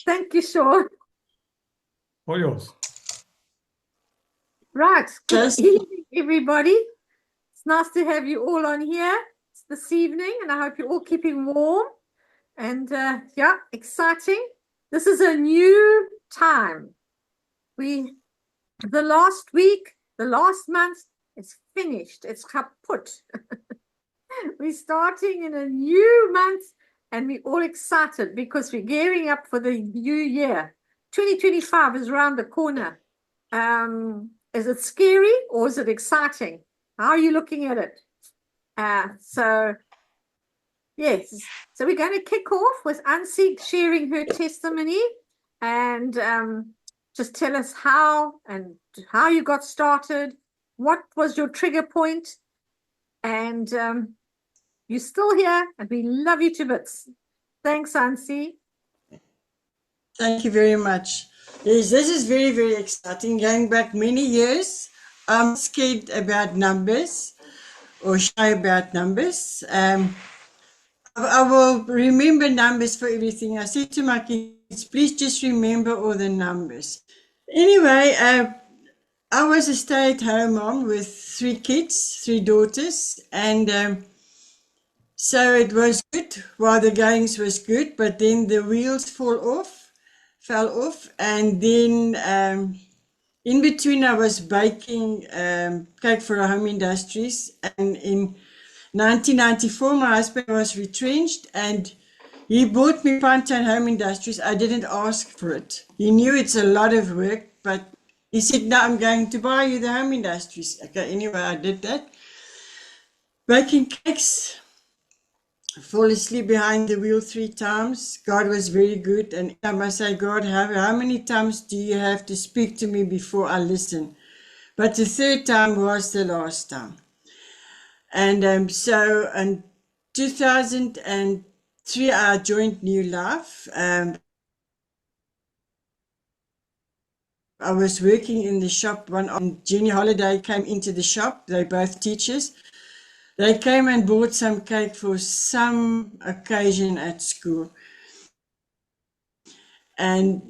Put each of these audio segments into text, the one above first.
Thank you, Sean. All yours. Right. Good Just evening, everybody. It's nice to have you all on here this evening, and I hope you're all keeping warm. And yeah, exciting. This is a new time. The last week, the last month, it's finished. It's kaput. We're starting in a new month, and we're all excited because we're gearing up for the new year. 2025 is around the corner. Is it scary or is it exciting? How are you looking at it? Yes. So we're going to kick off with Ansie sharing her testimony and just tell us how you got started, what was your trigger point, and you're still here, and we love you to bits. Thanks, Ansie. thank you very much. Yes, this is very, very exciting. Going back many years, I'm scared about numbers or shy about numbers. I will remember numbers for everything. I said to my kids, please just remember all the numbers. Anyway, I was a stay-at-home mom with 3 kids, 3 daughters, and so it was good while the goings was good, but then the wheels fell off, and then in between I was baking cake for a home industries, and in 1994 my husband was retrenched and he bought me Pantan Home Industries. I didn't ask for it. He knew it's a lot of work, but he said, no, I'm going to buy you the home industries. Okay, anyway, I did that. Baking cakes, fall asleep behind the wheel 3 times. God was very good. And I must say, God, how many times do you have to speak to me before I listen? But the 3rd time was the last time. And so in 2003, I joined New Life. I was working in the shop one on Jenny Holiday came into the shop. They're both teachers. They came and bought some cake for some occasion at school. And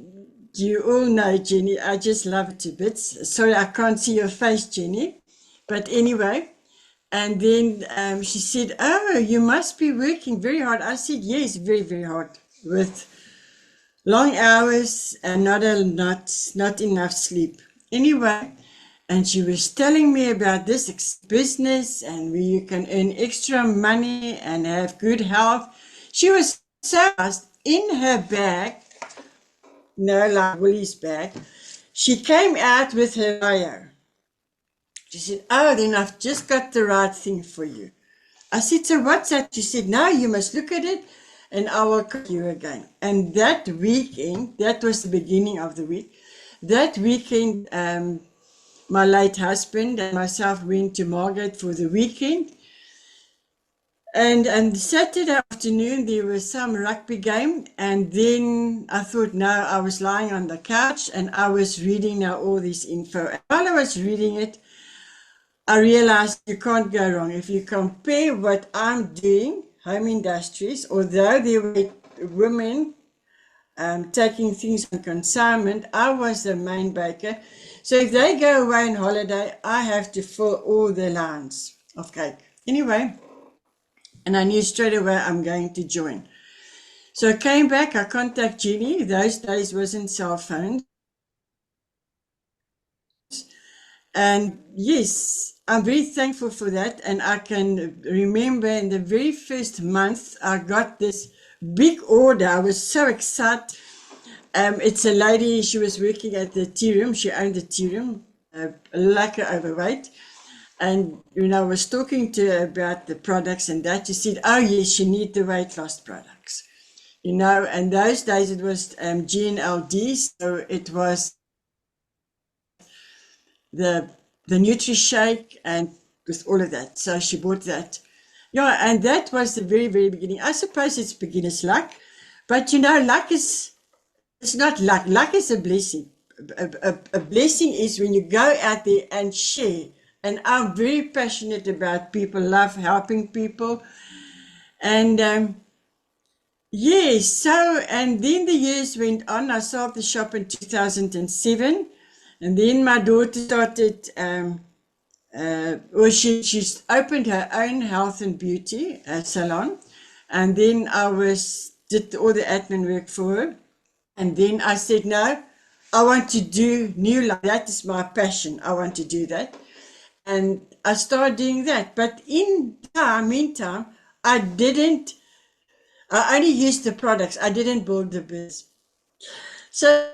you all know Jenny, I just love it to bits. Sorry, I can't see your face, Jenny. But anyway, and then she said, oh, you must be working very hard. I said, yes, very, very hard, with long hours and not enough sleep. Anyway, and she was telling me about this business and where you can earn extra money and have good health. She was so fast in her bag, like Willie's bag. She came out with her bio. She said, oh, then I've just got the right thing for you. I said, so what's that? She said, no, you must look at it and I will call you again. And that weekend, that was the beginning of the week, that weekend, my late husband and myself went to Margate for the weekend. And Saturday afternoon, there was some rugby game. And then I thought, no, I was lying on the couch and I was reading now all this info. And while I was reading it, I realized you can't go wrong. If you compare what I'm doing, home industries, although there were women taking things on consignment, I was the main baker. So if they go away on holiday, I have to fill all the lines of cake. Anyway, and I knew straight away I'm going to join. So I came back, I contacted Jenny. Those days wasn't cell phones. And yes, I'm very thankful for that. And I can remember in the very first month, I got this big order. I was so excited. It's a lady, she was working at the tea room. She owned the tea room, like overweight. And, I was talking to her about the products and that. She said, oh, yes, you need the weight loss products. And those days it was GNLD, so it was the Nutri-Shake and with all of that. So she bought that. Yeah, and that was the very, very beginning. I suppose it's beginner's luck. But, luck it's not luck. Luck is a blessing. A blessing is when you go out there and share. And I'm very passionate about people, love helping people. And Yes, so, and then the years went on. I sold the shop in 2007, and then my daughter started, she's opened her own health and beauty salon, and then did all the admin work for her. And then I said, no, I want to do new life. That is my passion. I want to do that. And I started doing that. But in the meantime, I only used the products. I didn't build the business. So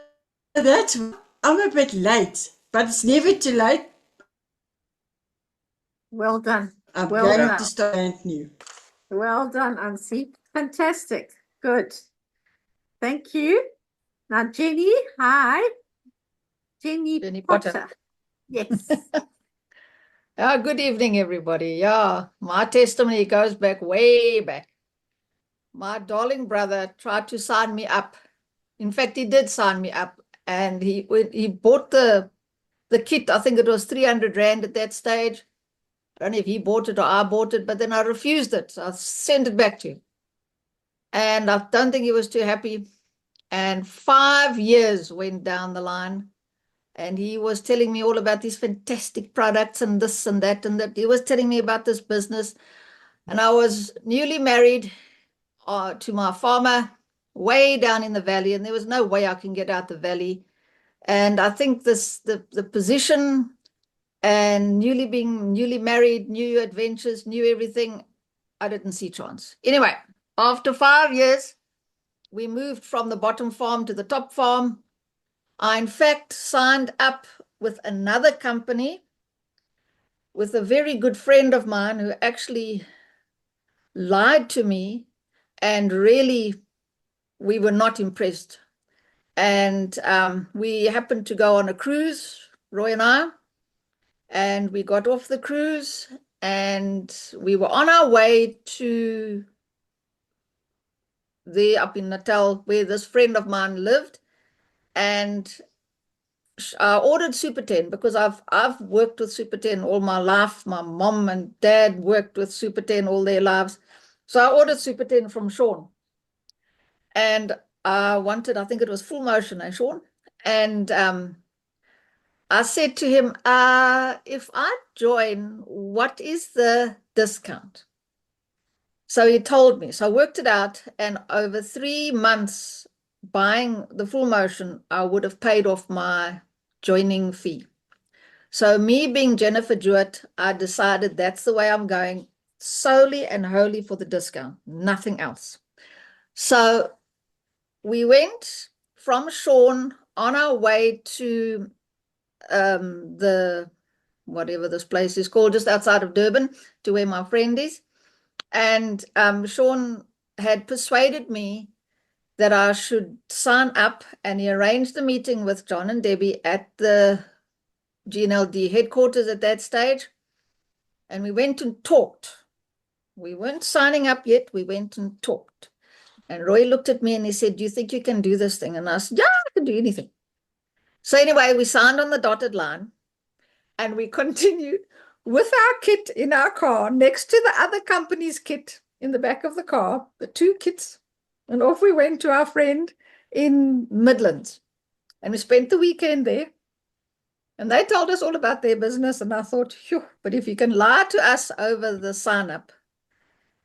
I'm a bit late, but it's never too late. Well done. I'm Well going done. to start brand new. Well done, Ansi. Fantastic. Good. Thank you. Now, Jenny, hi. Jenny Potter. Potter. Yes. Good evening, everybody. Yeah, my testimony goes back way back. My darling brother tried to sign me up. In fact, he did sign me up, and he bought the kit. I think it was 300 Rand at that stage. I don't know if he bought it or I bought it, but then I refused it. So I sent it back to him. And I don't think he was too happy. And 5 years went down the line. And he was telling me all about these fantastic products and this and that and that. He was telling me about this business. And I was newly married to my farmer way down in the valley, and there was no way I can get out the valley. And I think the position and newly married, new adventures, new everything, I didn't see chance. Anyway, after 5 years, we moved from the bottom farm to the top farm. I, in fact, signed up with another company with a very good friend of mine who actually lied to me, and really we were not impressed. And we happened to go on a cruise, Roy and I, and we got off the cruise and we were on our way to there up in Natal where this friend of mine lived. And I ordered Super 10 because I've worked with Super 10 all my life. My mom and dad worked with Super 10 all their lives. So I ordered Super 10 from Sean. And I wanted, I think it was full motion, Sean? And I said to him, if I join, what is the discount? So he told me. So I worked it out, and over 3 months buying the full motion, I would have paid off my joining fee. So me being Jennifer Jewett, I decided that's the way I'm going, solely and wholly for the discount, nothing else. So we went from Sean on our way to the whatever this place is called, just outside of Durban, to where my friend is. And Sean had persuaded me that I should sign up, and he arranged the meeting with John and Debbie at the GNLD headquarters at that stage. And we went and talked. We weren't signing up yet. We went and talked. And Roy looked at me and he said, do you think you can do this thing? And I said, yeah, I can do anything. So anyway, we signed on the dotted line, and we continued with our kit in our car next to the other company's kit in the back of the car, the 2 kits. And off we went to our friend in Midlands. And we spent the weekend there. And they told us all about their business. And I thought, phew, but if you can lie to us over the sign up,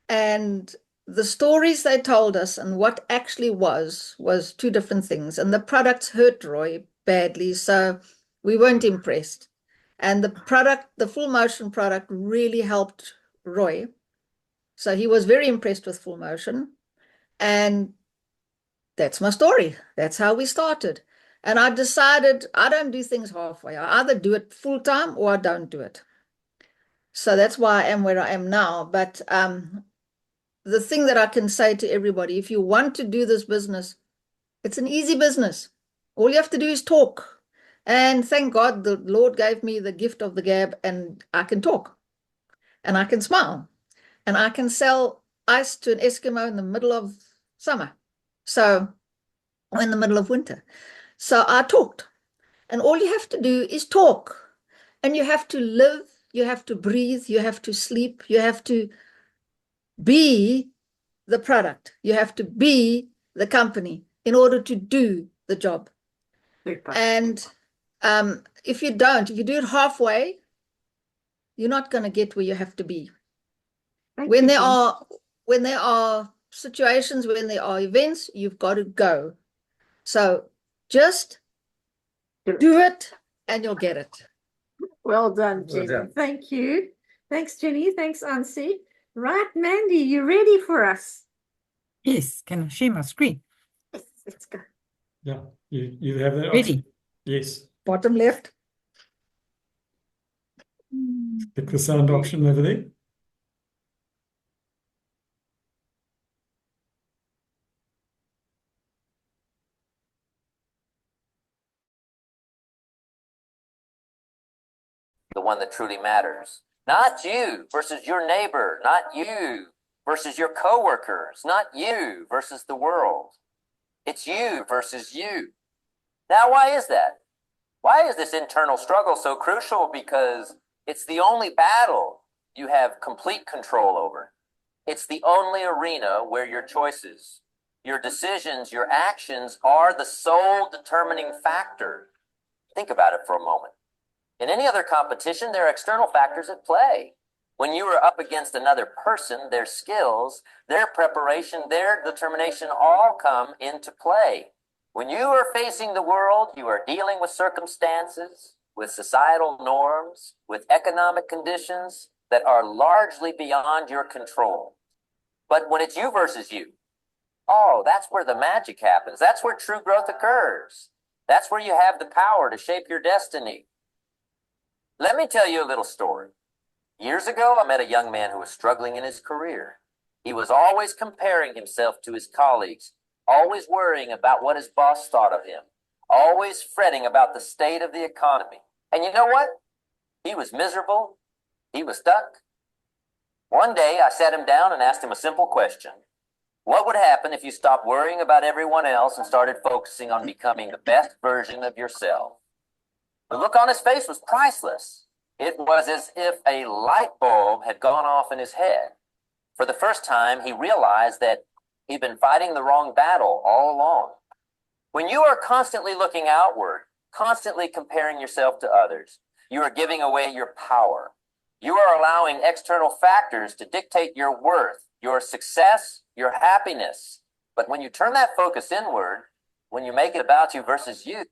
and the stories they told us and what actually was 2 different things. And the products hurt Roy badly, so we weren't impressed. And the product, the full motion product, really helped Roy. So he was very impressed with full motion. And that's my story. That's how we started. And I decided I don't do things halfway. I either do it full time or I don't do it. So that's why I am where I am now. But the thing that I can say to everybody, if you want to do this business, it's an easy business. All you have to do is talk. And thank God the Lord gave me the gift of the gab, and I can talk and I can smile and I can sell ice to an Eskimo in the middle of summer. So, or in the middle of winter. So I talked, and all you have to do is talk, and you have to live, you have to breathe, you have to sleep, you have to be the product. You have to be the company in order to do the job. Super. And if you do it halfway, you're not going to get where you have to be. Thank When you, there Jenny. are situations, when there are events, you've got to go. So just do it and you'll get it. Well done, Well Jenny. done. Thank you. Thanks, Jenny. Thanks, Ansi. Right, Mandy, you ready for us? Yes, can I share my screen? Yes, let's go. Yeah, you have that option. Ready? Yes. Bottom left. Click the sound option over there. The one that truly matters. Not you versus your neighbor, not you versus your coworkers, not you versus the world. It's you versus you. Now, why is that? Why is this internal struggle so crucial? Because it's the only battle you have complete control over. It's the only arena where your choices, your decisions, your actions are the sole determining factor. Think about it for a moment. In any other competition, there are external factors at play. When you are up against another person, their skills, their preparation, their determination all come into play. When you are facing the world, you are dealing with circumstances, with societal norms, with economic conditions that are largely beyond your control. But when it's you versus you, oh, that's where the magic happens. That's where true growth occurs. That's where you have the power to shape your destiny. Let me tell you a little story. Years ago, I met a young man who was struggling in his career. He was always comparing himself to his colleagues, always worrying about what his boss thought of him, always fretting about the state of the economy. And you know what? He was miserable. He was stuck. One day, I sat him down and asked him a simple question. What would happen if you stopped worrying about everyone else and started focusing on becoming the best version of yourself? The look on his face was priceless. It was as if a light bulb had gone off in his head. For the first time, he realized that he'd been fighting the wrong battle all along. When you are constantly looking outward, constantly comparing yourself to others, you are giving away your power. You are allowing external factors to dictate your worth, your success, your happiness. But when you turn that focus inward, when you make it about you versus you,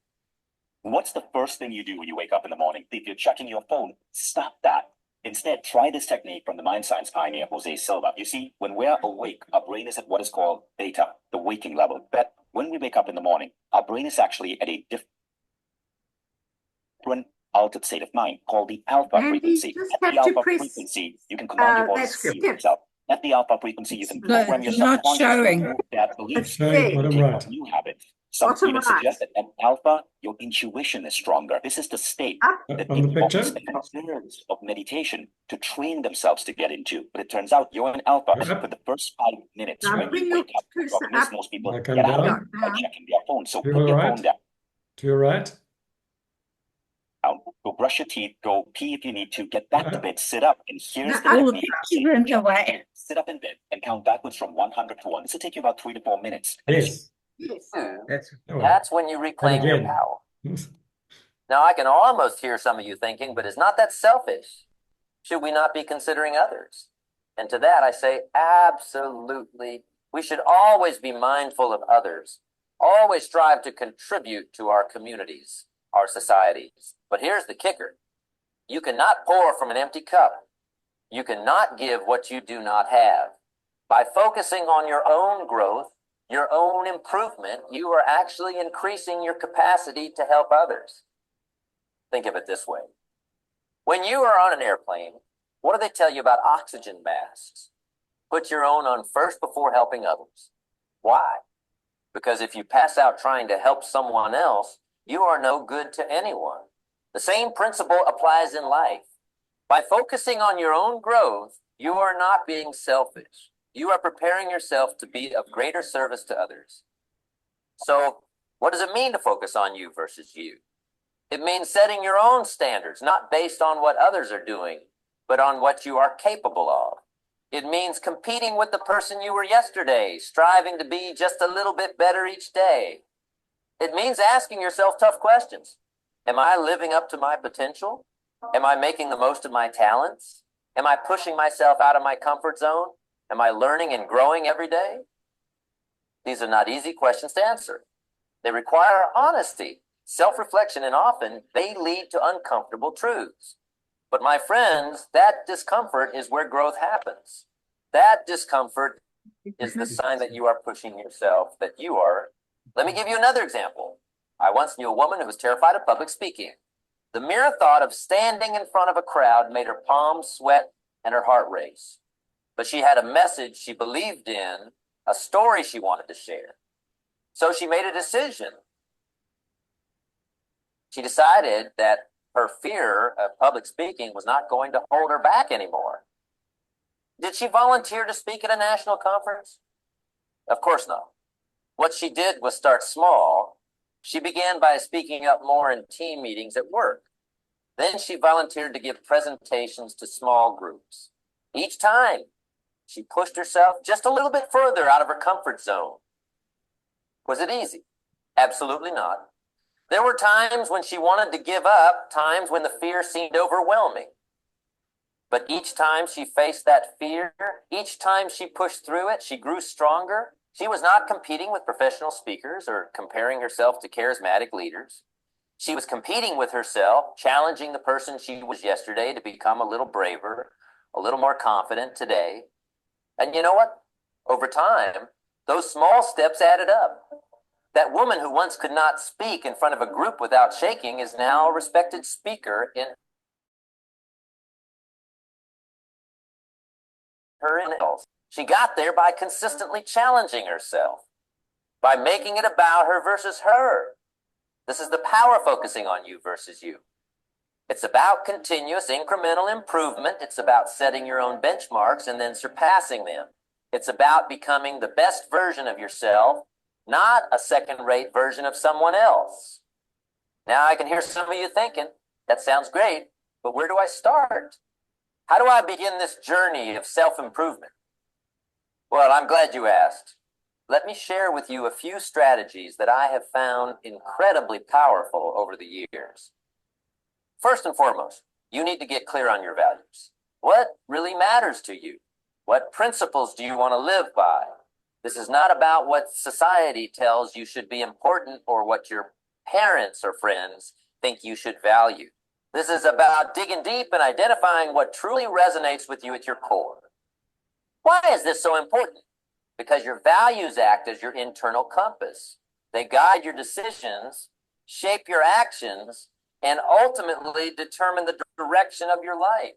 what's the first thing you do when you wake up in the morning? If you're checking your phone, stop that. Instead, try this technique from the mind science pioneer, Jose Silva. You see, when we're awake, our brain is at what is called theta, the waking level. But when we wake up in the morning, our brain is actually at a different altered state of mind called the alpha Andy, frequency. just At have the to alpha press, frequency, you can command your body to that's heal skip. yourself. At the alpha frequency, you can No, program it's your not subconscious to showing. remove bad beliefs. Showing Okay. bottom Take right. on new habits. Some Bottom even right. suggest that at alpha, your intuition is stronger. This is the state Up. that On the people picture? spend years of meditation to train themselves to get into. But it turns out you're in alpha Yep. for the first 5 minutes Now when bring you your wake up. The cursor problem is up. most people I come get out down. by checking their phone. So To put your your right. phone down. To your right. Go brush your teeth, go pee if you need to, get back to Yeah. bed, sit up, and here's the Now, All the technique. pictures are in your way. Sit up in bed and count backwards from 100 to 1. This will take you about 3 to 4 minutes. And as Yes. yes. that's when you reclaim your again. power. Now, I can almost hear some of you thinking, but is not that selfish? Should we not be considering others? And to that, I say, absolutely. We should always be mindful of others, always strive to contribute to our communities, our societies. But here's the kicker. You cannot pour from an empty cup. You cannot give what you do not have. By focusing on your own growth, your own improvement, you are actually increasing your capacity to help others. Think of it this way. When you are on an airplane, what do they tell you about oxygen masks? Put your own on first before helping others. Why? Because if you pass out trying to help someone else, you are no good to anyone. The same principle applies in life. By focusing on your own growth, you are not being selfish. You are preparing yourself to be of greater service to others. So, what does it mean to focus on you versus you? It means setting your own standards, not based on what others are doing, but on what you are capable of. It means competing with the person you were yesterday, striving to be just a little bit better each day. It means asking yourself tough questions. Am I living up to my potential? Am I making the most of my talents? Am I pushing myself out of my comfort zone? Am I learning and growing every day? These are not easy questions to answer. They require honesty, self-reflection, and often they lead to uncomfortable truths. But my friends, that discomfort is where growth happens. That discomfort is the sign that you are pushing yourself, that you are. Let me give you another example. I once knew a woman who was terrified of public speaking. The mere thought of standing in front of a crowd made her palms sweat and her heart race. But she had a message she believed in, a story she wanted to share. So she made a decision. She decided that her fear of public speaking was not going to hold her back anymore. Did she volunteer to speak at a national conference? Of course not. What she did was start small. She began by speaking up more in team meetings at work. Then she volunteered to give presentations to small groups. Each time, she pushed herself just a little bit further out of her comfort zone. Was it easy? Absolutely not. There were times when she wanted to give up, times when the fear seemed overwhelming. But each time she faced that fear, each time she pushed through it, she grew stronger. She was not competing with professional speakers or comparing herself to charismatic leaders. She was competing with herself, challenging the person she was yesterday to become a little braver, a little more confident today. And you know what? Over time, those small steps added up. That woman who once could not speak in front of a group without shaking is now a respected speaker in her innocence. She got there by consistently challenging herself, by making it about her versus her. This is the power focusing on you versus you. It's about continuous incremental improvement. It's about setting your own benchmarks and then surpassing them. It's about becoming the best version of yourself, not a second-rate version of someone else. Now I can hear some of you thinking, that sounds great, but where do I start? How do I begin this journey of self-improvement? Well, I'm glad you asked. Let me share with you a few strategies that I have found incredibly powerful over the years. First and foremost, you need to get clear on your values. What really matters to you? What principles do you want to live by? This is not about what society tells you should be important or what your parents or friends think you should value. This is about digging deep and identifying what truly resonates with you at your core. Why is this so important? Because your values act as your internal compass. They guide your decisions, shape your actions, and ultimately determine the direction of your life.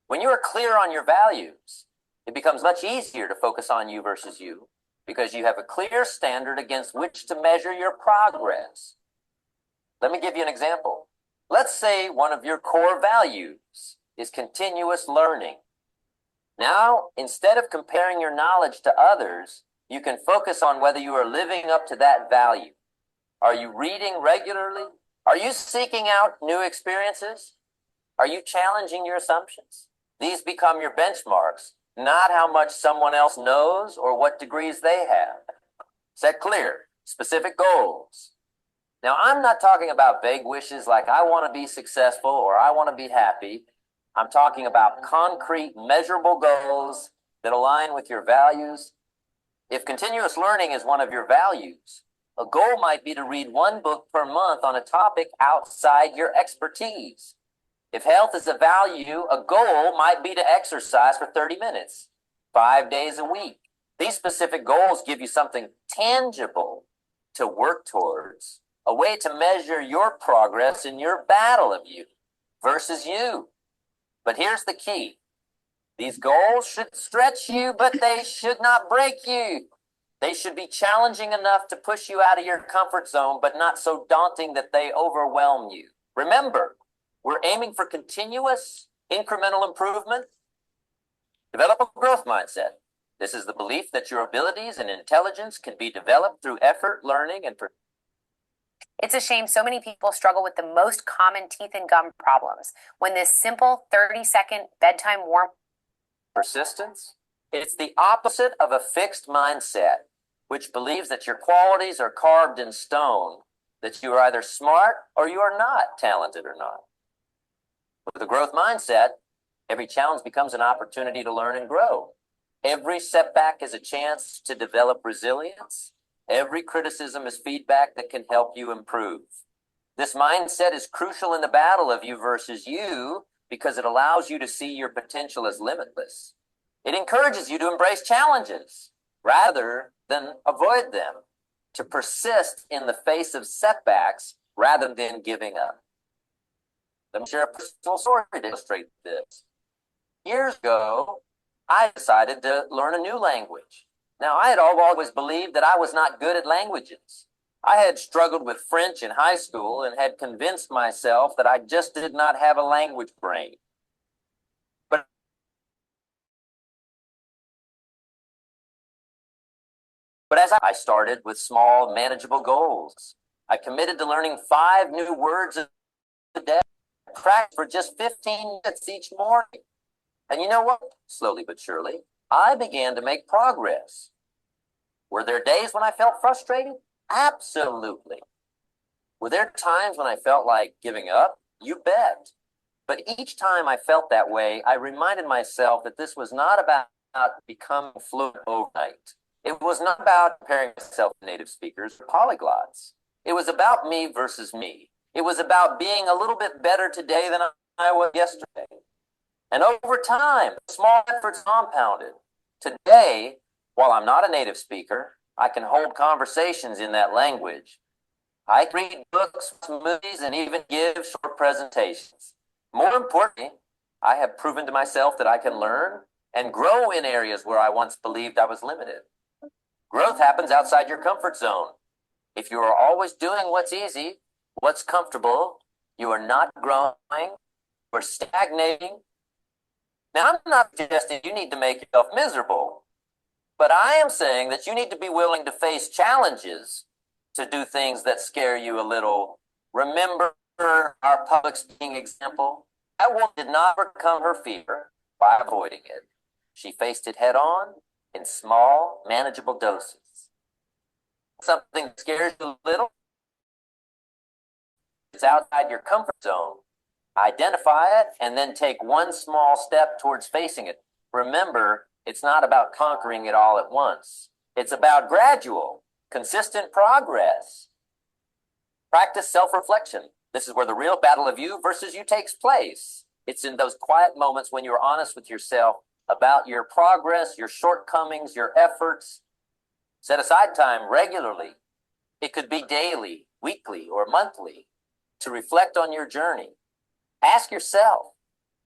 When you are clear on your values, it becomes much easier to focus on you versus you, because you have a clear standard against which to measure your progress. Let me give you an example. Let's say one of your core values is continuous learning. Now, instead of comparing your knowledge to others, you can focus on whether you are living up to that value. Are you reading regularly? Are you seeking out new experiences? Are you challenging your assumptions? These become your benchmarks, not how much someone else knows or what degrees they have. Set clear, specific goals. Now, I'm not talking about vague wishes like I want to be successful or I want to be happy. I'm talking about concrete, measurable goals that align with your values. If continuous learning is one of your values, a goal might be to read one book per month on a topic outside your expertise. If health is a value, a goal might be to exercise for 30 minutes, 5 days a week. These specific goals give you something tangible to work towards, a way to measure your progress in your battle of you versus you. But here's the key. These goals should stretch you, but they should not break you. They should be challenging enough to push you out of your comfort zone, but not so daunting that they overwhelm you. Remember, we're aiming for continuous incremental improvement. Develop a growth mindset. This is the belief that your abilities and intelligence can be developed through effort, learning, and It's a shame so many people struggle with the most common teeth and gum problems when this simple 30-second bedtime warm persistence. It's the opposite of a fixed mindset, which believes that your qualities are carved in stone, that you are either smart or you are not talented or not. With a growth mindset, every challenge becomes an opportunity to learn and grow. Every setback is a chance to develop resilience. Every criticism is feedback that can help you improve. This mindset is crucial in the battle of you versus you because it allows you to see your potential as limitless. It encourages you to embrace challenges rather than avoid them, to persist in the face of setbacks rather than giving up. Let me share a personal story to illustrate this. Years ago, I decided to learn a new language. Now, I had always believed that I was not good at languages. I had struggled with French in high school and had convinced myself that I just did not have a language brain. But as I started with small, manageable goals, I committed to learning 5 new words a day, practice for just 15 minutes each morning. And you know what? Slowly but surely, I began to make progress. Were there days when I felt frustrated? Absolutely. Were there times when I felt like giving up? You bet. But each time I felt that way, I reminded myself that this was not about becoming fluent overnight. It was not about comparing myself to native speakers or polyglots. It was about me versus me. It was about being a little bit better today than I was yesterday. And over time, small efforts compounded. Today, while I'm not a native speaker, I can hold conversations in that language. I can read books, movies, and even give short presentations. More importantly, I have proven to myself that I can learn and grow in areas where I once believed I was limited. Growth happens outside your comfort zone. If you are always doing what's easy, what's comfortable, you are not growing, you're stagnating. Now, I'm not suggesting you need to make yourself miserable, but I am saying that you need to be willing to face challenges to do things that scare you a little. Remember our public speaking example? That woman did not overcome her fear by avoiding it. She faced it head on in small, manageable doses. Something scares you a little, it's outside your comfort zone. Identify it and then take one small step towards facing it. Remember, it's not about conquering it all at once. It's about gradual, consistent progress. Practice self-reflection. This is where the real battle of you versus you takes place. It's in those quiet moments when you're honest with yourself about your progress, your shortcomings, your efforts. Set aside time regularly. It could be daily, weekly, or monthly to reflect on your journey. Ask yourself,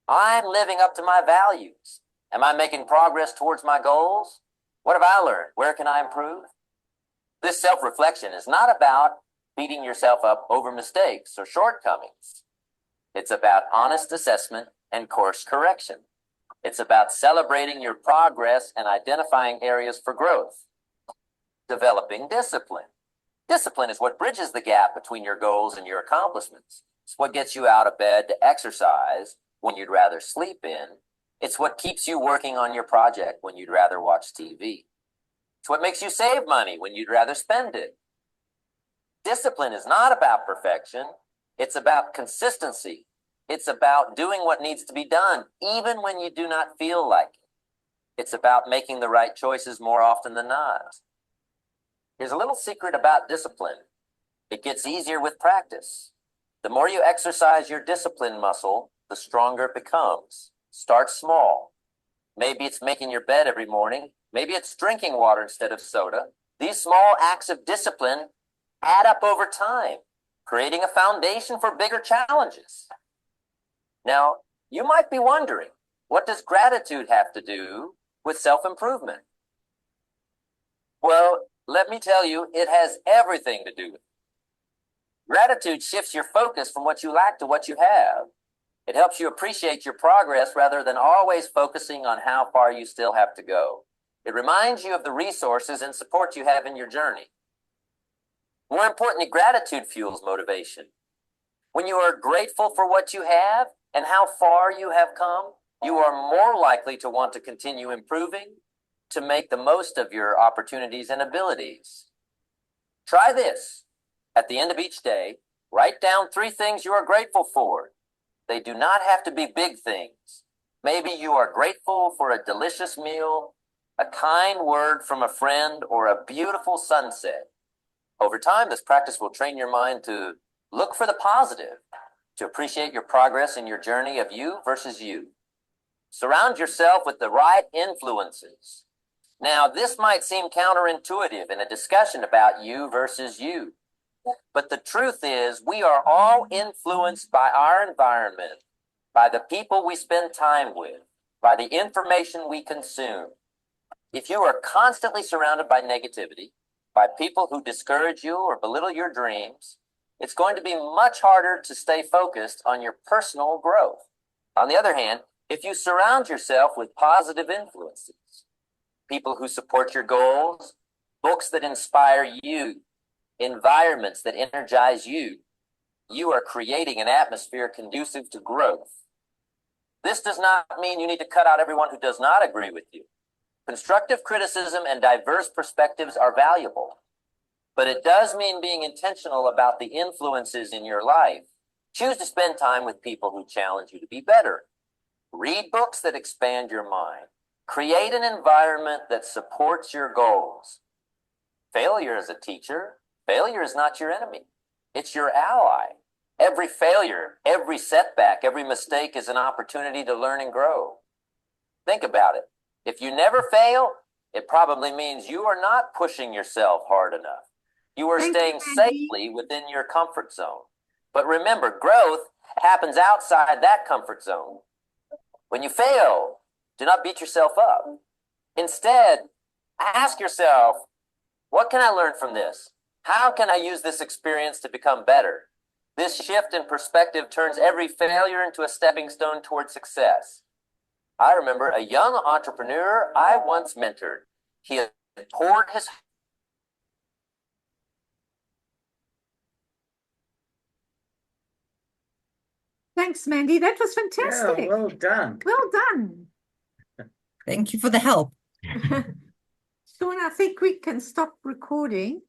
I'm living up to my values. Am I making progress towards my goals? What have I learned? Where can I improve? This self-reflection is not about beating yourself up over mistakes or shortcomings. It's about honest assessment and course correction. It's about celebrating your progress and identifying areas for growth. Developing discipline. Discipline is what bridges the gap between your goals and your accomplishments. It's what gets you out of bed to exercise when you'd rather sleep in. It's what keeps you working on your project when you'd rather watch TV. It's what makes you save money when you'd rather spend it. Discipline is not about perfection. It's about consistency. It's about doing what needs to be done, even when you do not feel like it. It's about making the right choices more often than not. Here's a little secret about discipline. It gets easier with practice. The more you exercise your discipline muscle, the stronger it becomes. Start small. Maybe it's making your bed every morning. Maybe it's drinking water instead of soda. These small acts of discipline add up over time, creating a foundation for bigger challenges. Now, you might be wondering, what does gratitude have to do with self-improvement? Well, let me tell you, it has everything to do with it. Gratitude shifts your focus from what you lack to what you have. It helps you appreciate your progress rather than always focusing on how far you still have to go. It reminds you of the resources and support you have in your journey. More importantly, gratitude fuels motivation. When you are grateful for what you have and how far you have come, you are more likely to want to continue improving to make the most of your opportunities and abilities. Try this. At the end of each day, write down 3 things you are grateful for. They do not have to be big things. Maybe you are grateful for a delicious meal, a kind word from a friend, or a beautiful sunset. Over time, this practice will train your mind to look for the positive, to appreciate your progress in your journey of you versus you. Surround yourself with the right influences. Now, this might seem counterintuitive in a discussion about you versus you, but the truth is we are all influenced by our environment, by the people we spend time with, by the information we consume. If you are constantly surrounded by negativity, by people who discourage you or belittle your dreams, it's going to be much harder to stay focused on your personal growth. On the other hand, if you surround yourself with positive influences, people who support your goals, books that inspire you, environments that energize you, you are creating an atmosphere conducive to growth. This does not mean you need to cut out everyone who does not agree with you. Constructive criticism and diverse perspectives are valuable, but it does mean being intentional about the influences in your life. Choose to spend time with people who challenge you to be better. Read books that expand your mind. Create an environment that supports your goals. Failure is a teacher. Failure is not your enemy. It's your ally. Every failure, every setback, every mistake is an opportunity to learn and grow. Think about it. If you never fail, it probably means you are not pushing yourself hard enough. You are Thank staying you, Andy. safely within your comfort zone. But remember, growth happens outside that comfort zone. When you fail, do not beat yourself up. Instead, ask yourself, what can I learn from this? How can I use this experience to become better? This shift in perspective turns every failure into a stepping stone toward success. I remember a young entrepreneur I once mentored. He had poured his Thanks, Mandy. That was fantastic. well done. Well done. Thank you for the help. Sean, I think we can stop recording.